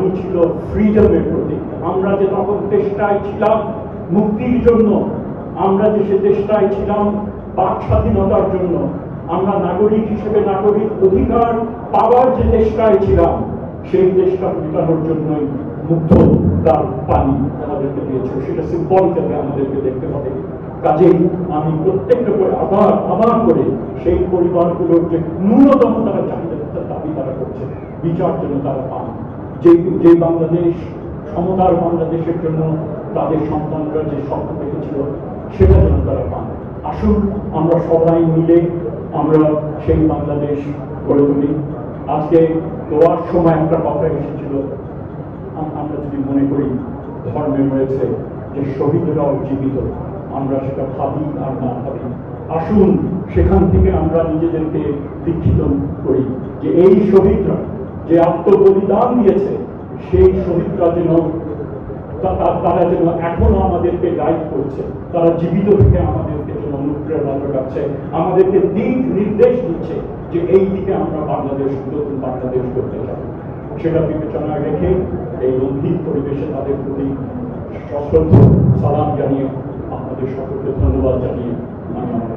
নাগরী ছিল ফ্রিডমের প্রতীক। আমরা যে তখন চেষ্টায় ছিলাম মুক্তির জন্য, আমরা যে সে চেষ্টায় ছিলাম বাক স্বাধীনতার জন্য, আমরা নাগরিক হিসেবে নাগরিক অধিকার পাওয়ার যে চেষ্টায় ছিলাম, সেই চেষ্টা মেটানোর জন্যই মুগ্ধ তার পানি আমাদেরকে দিয়েছে। সেটা সিম্বলিক্যালি আমাদেরকে দেখতে হবে। কাজেই আমি প্রত্যেকটা করে আবার করে সেই পরিবারগুলোর যে ন্যূনতম তারা চাহিদা দাবি তারা করছে, বিচার যেন তারা পান। যে বাংলাদেশ সমতার বাংলাদেশের জন্য তাদের সন্তানরা যে স্বপ্ন দেখেছিল, সেটা যেন তারা পান। আসুন আমরা সবাই মিলে আমরা সেই বাংলাদেশ গড়ে তুলি। আজকে দোয়ার সময় একটা কথা এসেছিল, আমরা যদি মনে করি ধর্মে রয়েছে যে শহীদরাও জীবিত, আমরা সেটা ভাবি আর না ভাবি, আসুন সেখান থেকে আমরা নিজেদেরকে দীক্ষিত করি যে এই শহীদরা যে আত্মবলিদান দিয়েছে, সেই শহীদরা যেন তারা যেন এখনো আমাদেরকে গাইড করছে, তারা জীবিত থেকে আমাদেরকে যেন অনুপ্রেরণা যোগাচ্ছে, আমাদেরকে দিক নির্দেশ দিচ্ছে যে এই দিকে আমরা বাংলাদেশ, নতুন বাংলাদেশ করতে চাই। সেটা বিবেচনায় রেখে এই রঙ্গিন পরিবেশে তাদের প্রতি সশ্রদ্ধ সালাম জানিয়ে আপনাদের সকলকে ধন্যবাদ জানিয়ে আমি আমার